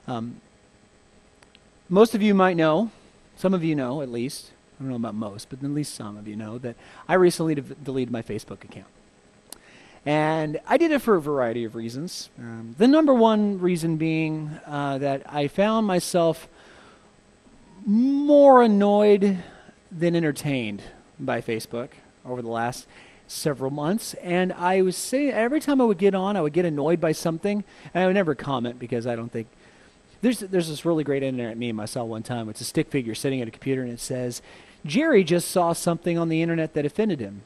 Um, Most of you might know, some of you know at least, I don't know about most, but at least some of you know that I recently deleted my Facebook account. And I did it for a variety of reasons. The number one reason being that I found myself more annoyed than entertained by Facebook over the last several months. And I was saying every time I would get on, I would get annoyed by something. And I would never comment because I don't think there's this really great internet meme I saw one time. It's a stick figure sitting at a computer, and it says, Jerry just saw something on the internet that offended him.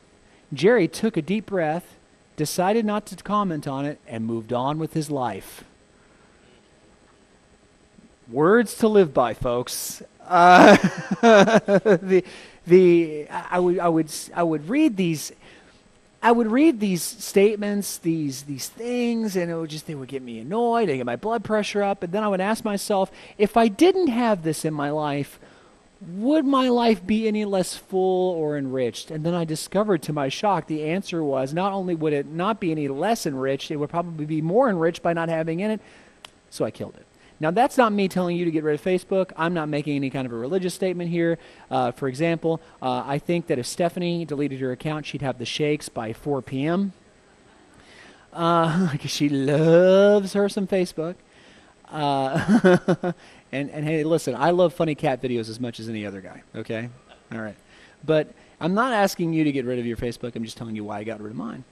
Jerry took a deep breath, decided not to comment on it, and moved on with his life. Words to live by, folks. I would read these. I would read these statements, these things, and they would get me annoyed. They get my blood pressure up, and then I would ask myself, if I didn't have this in my life, would my life be any less full or enriched? And then I discovered, to my shock, the answer was not only would it not be any less enriched, it would probably be more enriched by not having in it. So I killed it. Now, that's not me telling you to get rid of Facebook. I'm not making any kind of a religious statement here. For example, I think that if Stephanie deleted her account, she'd have the shakes by 4 p.m. Because she loves her some Facebook. And hey, listen, I love funny cat videos as much as any other guy, okay? All right. But I'm not asking you to get rid of your Facebook. I'm just telling you why I got rid of mine.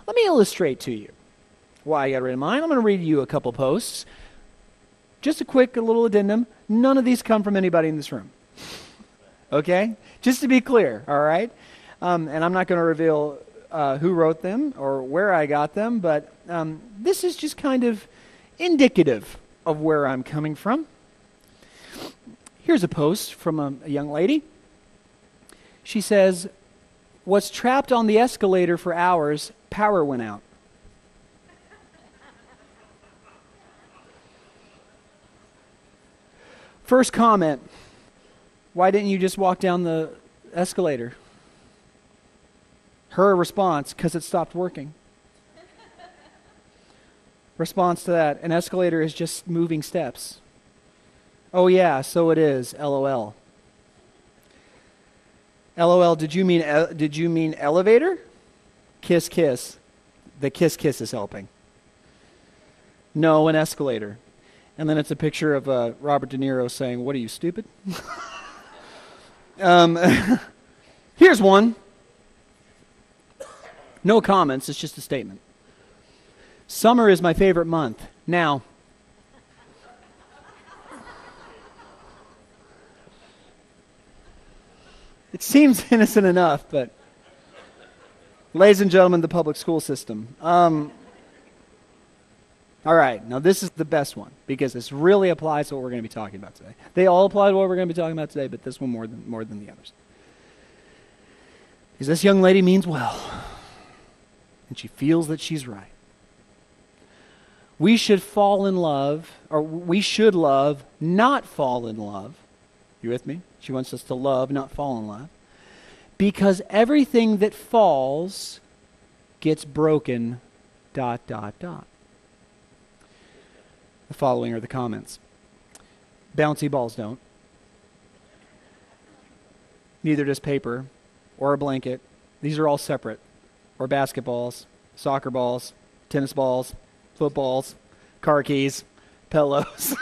Let me illustrate to you why I got rid of mine. I'm going to read you a couple posts. Just a little addendum. None of these come from anybody in this room. Okay? Just to be clear, all right? And I'm not going to reveal who wrote them or where I got them, but this is just kind of indicative of where I'm coming from. Here's a post from a young lady. She says, was trapped on the escalator for hours, power went out. First comment, why didn't you just walk down the escalator? Her response, because it stopped working. Response to that, an escalator is just moving steps. Oh yeah, so it is, LOL. LOL, did you mean elevator? Kiss, kiss. The kiss, kiss is helping. No, an escalator. And then it's a picture of Robert De Niro saying, what are you, stupid? Here's one. No comments, it's just a statement. Summer is my favorite month. Now, it seems innocent enough, but ladies and gentlemen, the public school system. All right, now this is the best one because this really applies to what we're going to be talking about today. They all apply to what we're going to be talking about today, but this one more than the others. Because this young lady means well, and she feels that she's right. We should fall in love, or we should love, not fall in love. You with me? She wants us to love, not fall in love. Because everything that falls gets broken, ... The following are the comments. Bouncy balls don't. Neither does paper or a blanket. These are all separate. Or basketballs, soccer balls, tennis balls, footballs, car keys, pillows.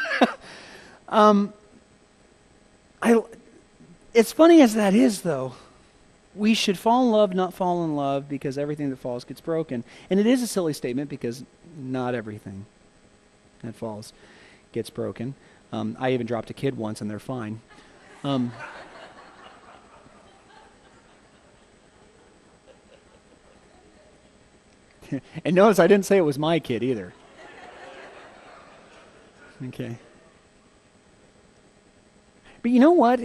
It's funny as that is, though. We should fall in love, not fall in love, because everything that falls gets broken. And it is a silly statement because not everything that falls gets broken. I even dropped a kid once and they're fine. And notice I didn't say it was my kid either. Okay. But you know what?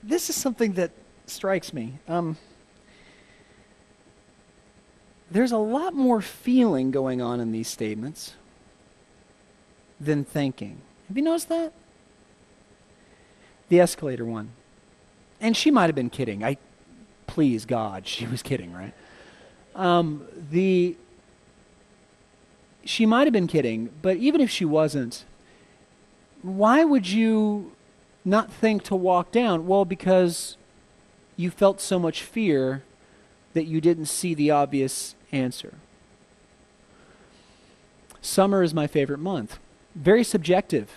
This is something that strikes me. There's a lot more feeling going on in these statements than thinking. Have you noticed that? The escalator one. And she might have been kidding. Please God, she was kidding, right? she might have been kidding, but even if she wasn't, why would you not think to walk down? Well, because you felt so much fear that you didn't see the obvious answer. Summer is my favorite month. Very subjective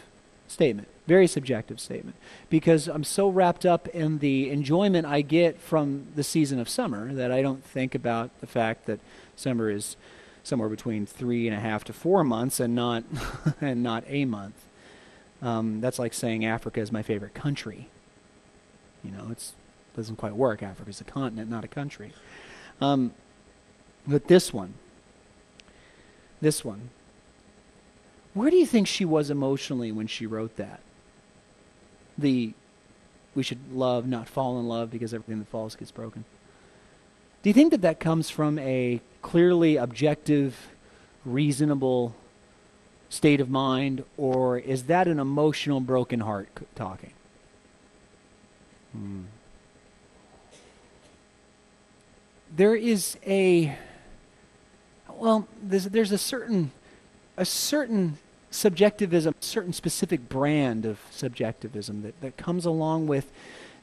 statement. Very subjective statement. Because I'm so wrapped up in the enjoyment I get from the season of summer that I don't think about the fact that summer is somewhere between 3.5 to 4 months and not and not a month. That's like saying Africa is my favorite country. You know, it doesn't quite work. Africa's a continent, not a country. But this one, where do you think she was emotionally when she wrote that? We should love, not fall in love, because everything that falls gets broken. Do you think that that comes from a clearly objective, reasonable state of mind, or is that an emotional broken heart talking? There is there's a certain subjectivism, a certain specific brand of subjectivism that comes along with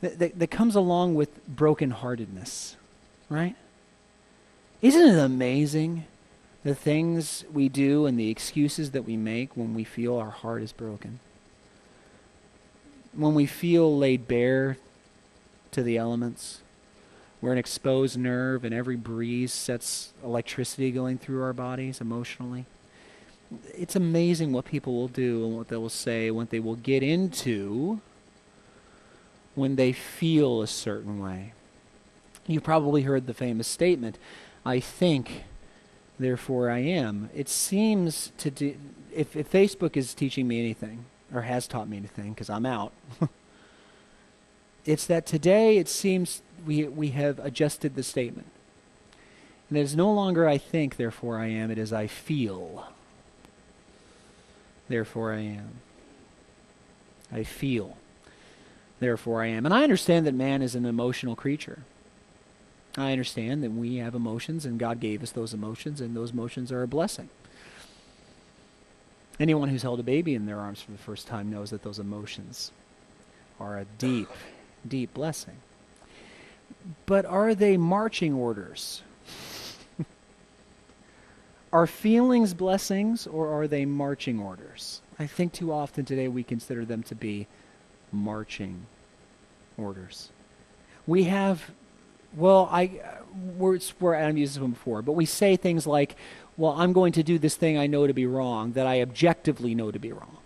that comes along with brokenheartedness, right? Isn't it amazing the things we do and the excuses that we make when we feel our heart is broken? When we feel laid bare to the elements, we're an exposed nerve and every breeze sets electricity going through our bodies emotionally. It's amazing what people will do and what they will say, what they will get into when they feel a certain way. You've probably heard the famous statement, I think, therefore I am. It seems to do, if Facebook is teaching me anything, or has taught me anything, because I'm out, it's that today it seems we have adjusted the statement. And it is no longer I think, therefore I am, it is I feel. Therefore I am. I feel. Therefore I am. And I understand that man is an emotional creature. I understand that we have emotions and God gave us those emotions and those emotions are a blessing. Anyone who's held a baby in their arms for the first time knows that those emotions are a deep, deep blessing. But are they marching orders? Are feelings blessings or are they marching orders? I think too often today we consider them to be marching orders. We have, words where I've used them before, but we say things like, well, I'm going to do this thing I know to be wrong, that I objectively know to be wrong,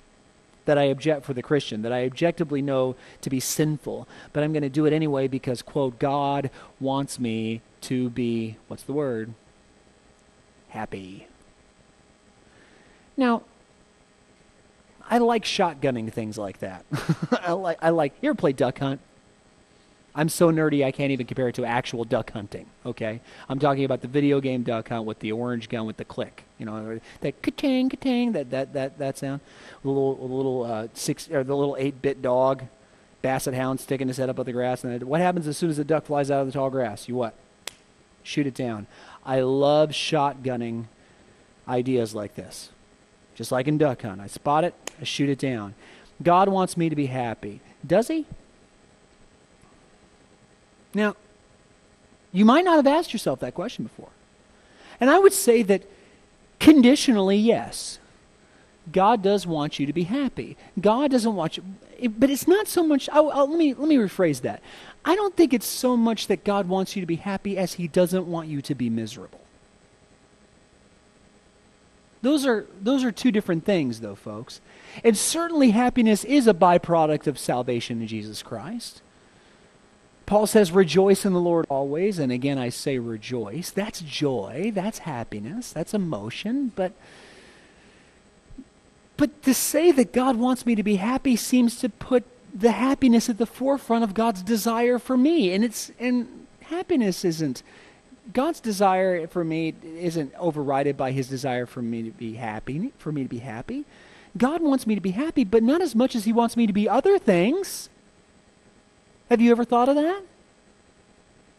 that I object for the Christian, that I objectively know to be sinful, but I'm going to do it anyway because, quote, God wants me to be, what's the word? Happy. Now, I like shotgunning things like that. You ever play Duck Hunt? I'm so nerdy I can't even compare it to actual duck hunting, okay? I'm talking about the video game Duck Hunt with the orange gun with the click. You know, that ka-tang, ka-tang, that sound. The little 8-bit dog, basset hound sticking his head up at the grass. And what happens as soon as the duck flies out of the tall grass? You what? Shoot it down. I love shotgunning ideas like this. Just like in Duck Hunt. I spot it, I shoot it down. God wants me to be happy. Does he? Now, you might not have asked yourself that question before. And I would say that conditionally, yes. God does want you to be happy. God doesn't want you, but it's not so much, let me rephrase that. I don't think it's so much that God wants you to be happy as he doesn't want you to be miserable. Those are two different things, though, folks. And certainly happiness is a byproduct of salvation in Jesus Christ. Paul says, rejoice in the Lord always. And again, I say rejoice. That's joy. That's happiness. That's emotion. But to say that God wants me to be happy seems to put the happiness at the forefront of God's desire for me. And happiness isn't, God's desire for me isn't overridden by his desire for me to be happy, God wants me to be happy, but not as much as he wants me to be other things. Have you ever thought of that?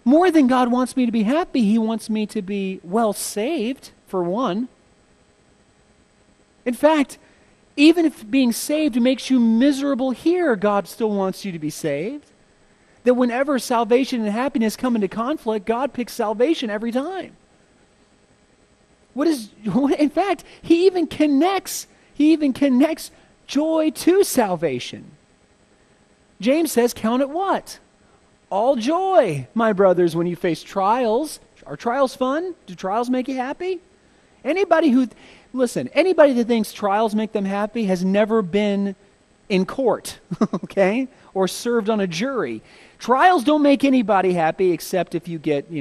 More than God wants me to be happy, he wants me to be well saved, for one. In fact, even if being saved makes you miserable here, God still wants you to be saved. That whenever salvation and happiness come into conflict, God picks salvation every time. In fact, he even connects joy to salvation. James says, count it what? All joy, my brothers, when you face trials. Are trials fun? Do trials make you happy? Anybody that thinks trials make them happy has never been in court, okay? Or served on a jury. Trials don't make anybody happy except if you get,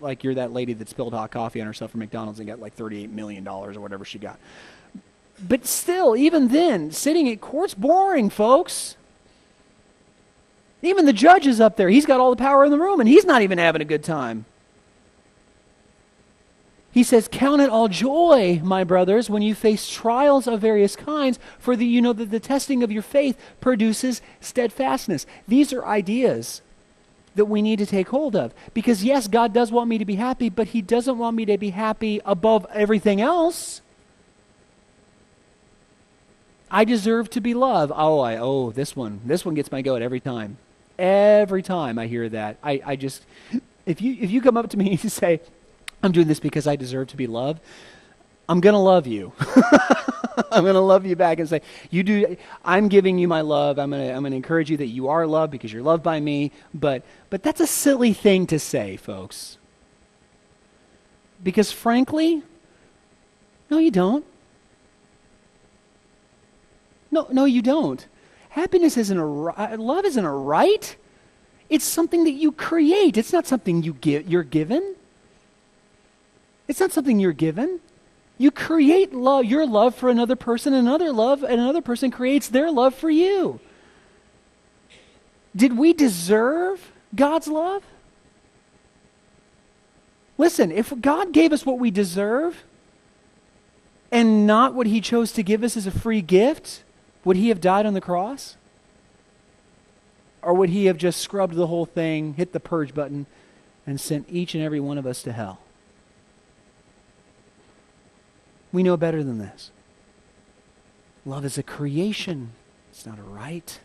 like you're that lady that spilled hot coffee on herself from McDonald's and got like $38 million or whatever she got. But still, even then, sitting at court's boring, folks. Even the judge is up there. He's got all the power in the room, and he's not even having a good time. He says, count it all joy, my brothers, when you face trials of various kinds, for you know that the testing of your faith produces steadfastness. These are ideas that we need to take hold of. Because yes, God does want me to be happy, but he doesn't want me to be happy above everything else. I deserve to be loved. This one gets my goat every time. Every time I hear that, I just, if you come up to me and say, I'm doing this because I deserve to be loved, I'm going to love you. I'm going to love you back and say, you do. I'm giving you my love. I'm going to encourage you that you are loved because you're loved by me. But that's a silly thing to say, folks. Because frankly, no, you don't. No, you don't. Happiness isn't love isn't a right. It's something that you create. It's not something you're given. It's not something you're given. You create love, your love for another person, and another person creates their love for you. Did we deserve God's love? Listen, if God gave us what we deserve and not what he chose to give us as a free gift, would he have died on the cross? Or would he have just scrubbed the whole thing, hit the purge button, and sent each and every one of us to hell? We know better than this. Love is a creation. It's not a right.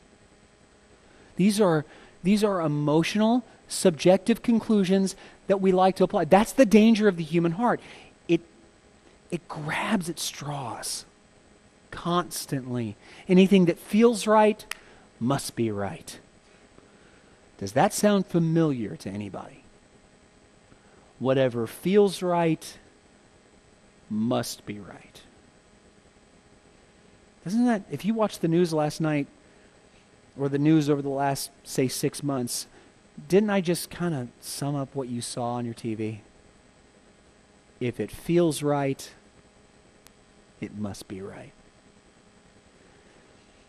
These are emotional, subjective conclusions that we like to apply. That's the danger of the human heart. It grabs at straws constantly. Anything that feels right must be right. Does that sound familiar to anybody? Whatever feels right must be right. Doesn't that, if you watched the news last night, or the news over the last, say, 6 months, didn't I just kind of sum up what you saw on your TV? If it feels right, it must be right.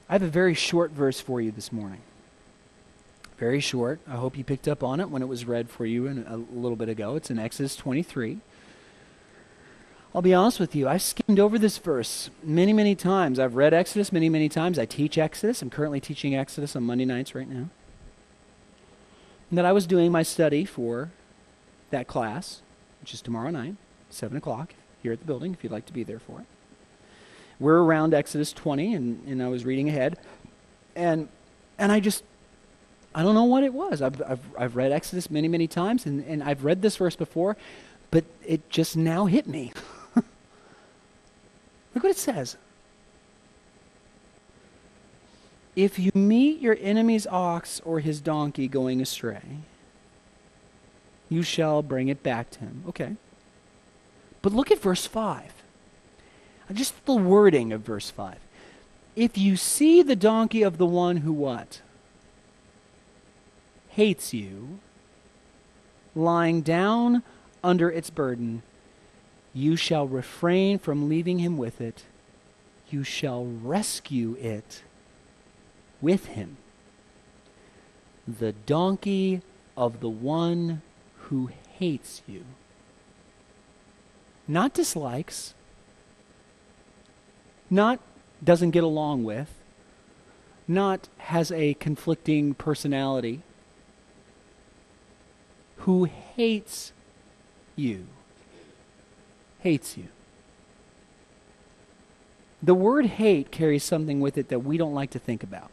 I have a very short verse for you this morning. Very short. I hope you picked up on it when it was read for you a little bit ago. It's in Exodus 23. I'll be honest with you, I've skimmed over this verse many, many times. I've read Exodus many, many times. I teach Exodus. I'm currently teaching Exodus on Monday nights right now. And that I was doing my study for that class, which is tomorrow night, 7 o'clock, here at the building, if you'd like to be there for it. We're around Exodus 20, and I was reading ahead. And I don't know what it was. I've read Exodus many, many times, and I've read this verse before, but it just now hit me. Look what it says. If you meet your enemy's ox or his donkey going astray, you shall bring it back to him. Okay. But look at verse 5. Just the wording of verse 5. If you see the donkey of the one who what? Hates you, lying down under its burden, you shall refrain from leaving him with it. You shall rescue it with him. The donkey of the one who hates you. Not dislikes, not doesn't get along with, not has a conflicting personality, who hates you. Hates you. The word hate carries something with it that we don't like to think about.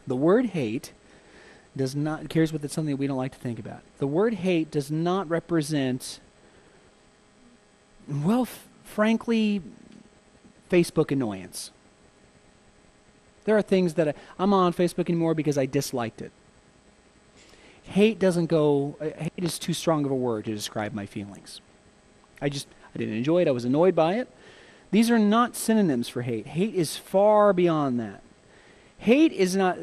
The word hate carries with it something we don't like to think about. The word hate does not represent, well, frankly, Facebook annoyance. There are things that I'm on Facebook anymore because I disliked it. Hate is too strong of a word to describe my feelings. I didn't enjoy it. I was annoyed by it. These are not synonyms for hate. Hate is far beyond that. Hate is not,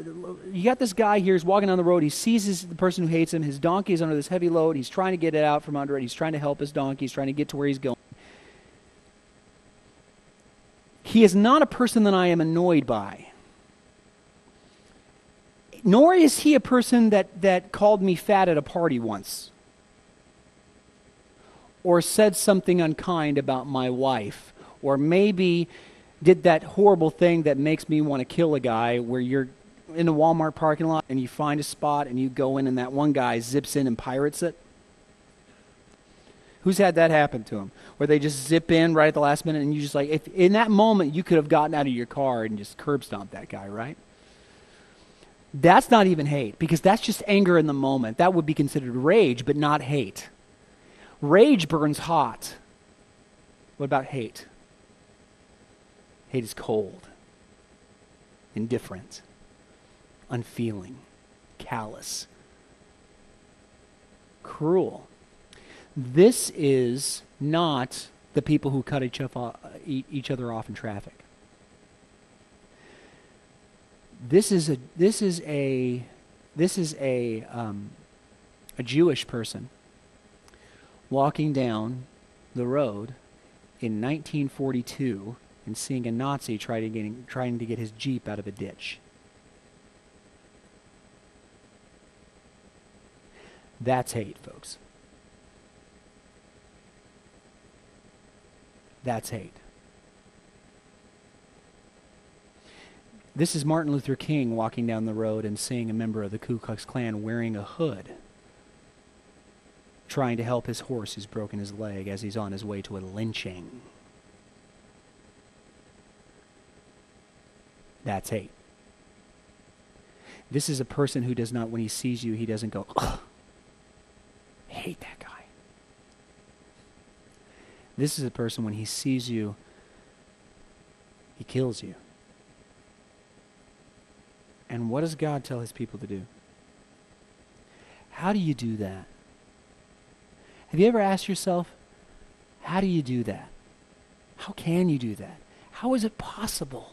you got this guy here, he's walking down the road, he sees the person who hates him, his donkey is under this heavy load, he's trying to get it out from under it, he's trying to help his donkey, he's trying to get to where he's going. He is not a person that I am annoyed by. Nor is he a person that called me fat at a party once. Or said something unkind about my wife. Or maybe did that horrible thing that makes me want to kill a guy, where you're in a Walmart parking lot and you find a spot and you go in and that one guy zips in and pirates it. Who's had that happen to him? Where they just zip in right at the last minute and you just if in that moment you could have gotten out of your car and just curb stomped that guy, right? That's not even hate, because that's just anger in the moment. That would be considered rage, but not hate. Rage burns hot. What about hate? Hate is cold, indifferent, unfeeling, callous, cruel. This is not the people who cut each other off in traffic. This is a Jewish person walking down the road in 1942 and seeing a Nazi trying to get his Jeep out of a ditch. That's hate, folks. That's hate. This is Martin Luther King walking down the road and seeing a member of the Ku Klux Klan wearing a hood, trying to help his horse who's broken his leg as he's on his way to a lynching. That's hate. This is a person who does not, when he sees you, he doesn't go, ugh, I hate that guy. This is a person, when he sees you, he kills you. And what does God tell his people to do? How do you do that? Have you ever asked yourself, how do you do that? How can you do that? How is it possible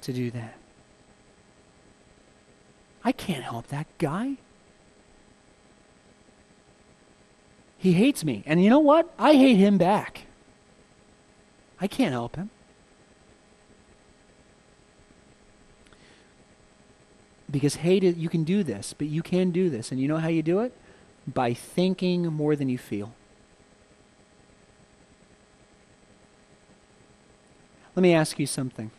to do that? I can't help that guy. He hates me. And you know what? I hate him back. I can't help him. Because hate, you can do this, but you can do this. And you know how you do it? By thinking more than you feel. Let me ask you something.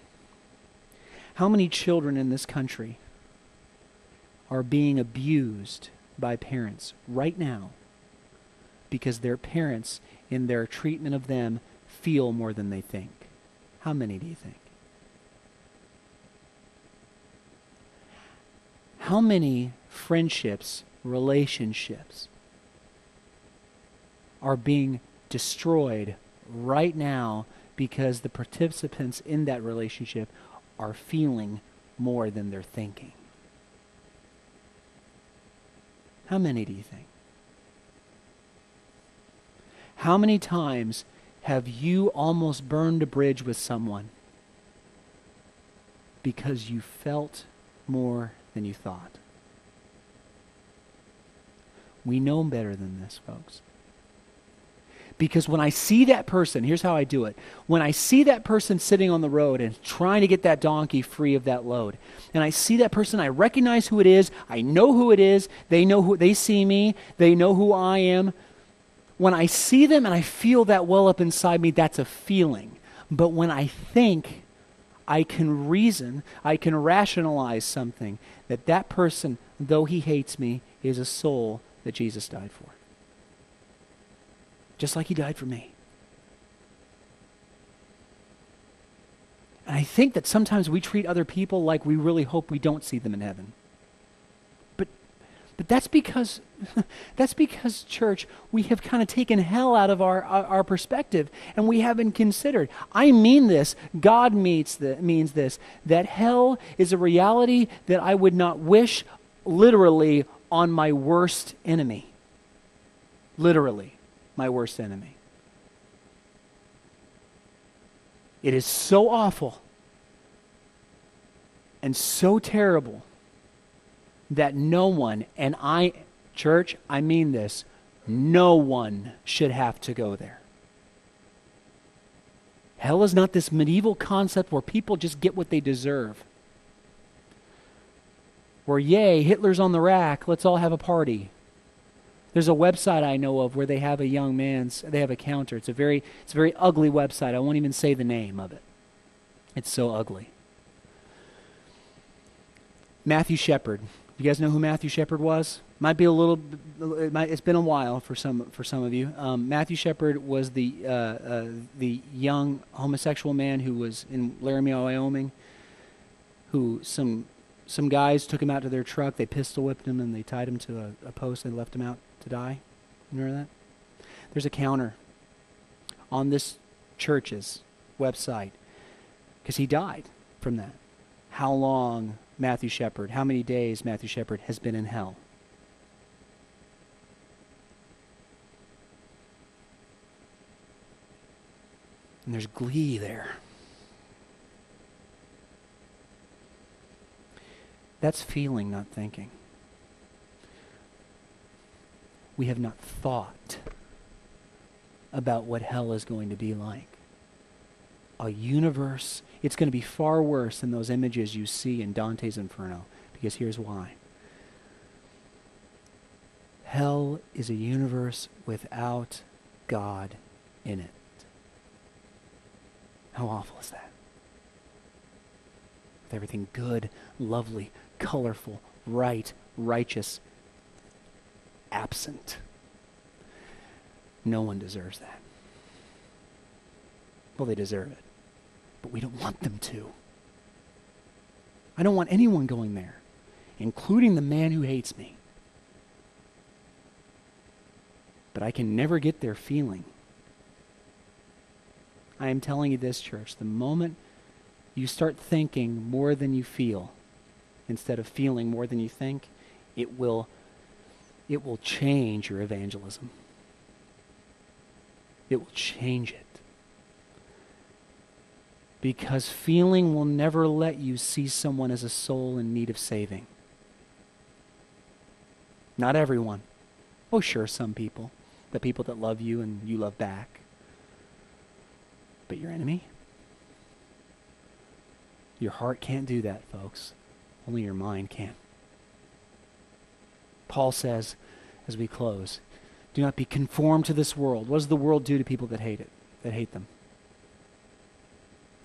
How many children in this country are being abused by parents right now because their parents, in their treatment of them, feel more than they think? How many do you think? How many friendships, relationships are being destroyed right now because the participants in that relationship are feeling more than they're thinking? How many do you think? How many times have you almost burned a bridge with someone because you felt more than you thought? We know better than this, folks. Because when I see that person, here's how I do it. When I see that person sitting on the road and trying to get that donkey free of that load, and I see that person, I recognize who it is, I know who it is, they see me, they know who I am. When I see them and I feel that well up inside me, that's a feeling. But when I think, I can reason, I can rationalize something, that person, though he hates me, is a soul that Jesus died for. Just like he died for me. And I think that sometimes we treat other people like we really hope we don't see them in heaven. But that's because, church, we have kind of taken hell out of our perspective, and we haven't considered. I mean this, God means this, that hell is a reality that I would not wish literally on my worst enemy. Literally, my worst enemy. It is so awful and so terrible that no one, and church, I mean this, no one should have to go there. Hell is not this medieval concept where people just get what they deserve. Where, yay, Hitler's on the rack, let's all have a party. There's a website I know of where they have they have a counter. It's a very ugly website. I won't even say the name of it. It's so ugly. Matthew Shepard. You guys know who Matthew Shepard was? Might be it's been a while for some of you. Matthew Shepard was the young homosexual man who was in Laramie, Wyoming, who some guys took him out to their truck, they pistol whipped him, and they tied him to a post and left him out to die. You remember that? There's a counter on this church's website because he died from that. How long how many days Matthew Shepard has been in hell. And there's glee there. That's feeling, not thinking. We have not thought about what hell is going to be like. A universe, it's going to be far worse than those images you see in Dante's Inferno, because here's why. Hell is a universe without God in it. How awful is that? With everything good, lovely, colorful, right, righteous, absent. No one deserves that. Well, they deserve it, but we don't want them to. I don't want anyone going there, including the man who hates me. But I can never get their feeling. I am telling you this, church, the moment you start thinking more than you feel, instead of feeling more than you think, it will change your evangelism. It will change it. Because feeling will never let you see someone as a soul in need of saving. Not everyone. Oh, sure, some people. The people that love you and you love back. But your enemy? Your heart can't do that, folks. Only your mind can. Paul says, as we close, do not be conformed to this world. What does the world do to people that hate it, that hate them?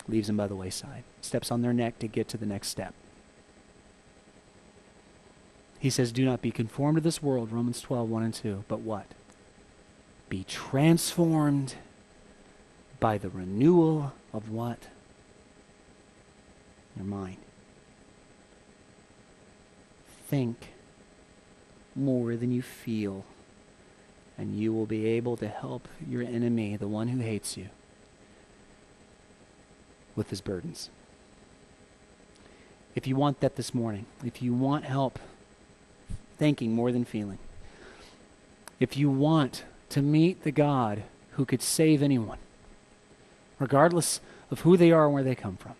Leaves them by the wayside, steps on their neck to get to the next step. He says, do not be conformed to this world, Romans 12, 1 and 2, but what? Be transformed by the renewal of what? Your mind. Think more than you feel, and you will be able to help your enemy, the one who hates you, with his burdens. If you want that this morning, if you want help thinking more than feeling, if you want to meet the God who could save anyone, regardless of who they are and where they come from,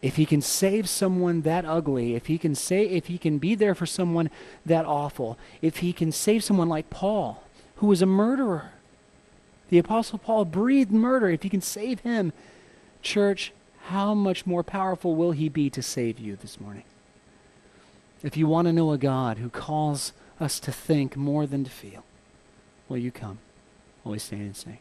if he can save someone that ugly, if he can be there for someone that awful, if he can save someone like Paul, who was a murderer, the Apostle Paul breathed murder, if he can save him, church, how much more powerful will he be to save you this morning? If you want to know a God who calls us to think more than to feel, will you come? Always stand and sing.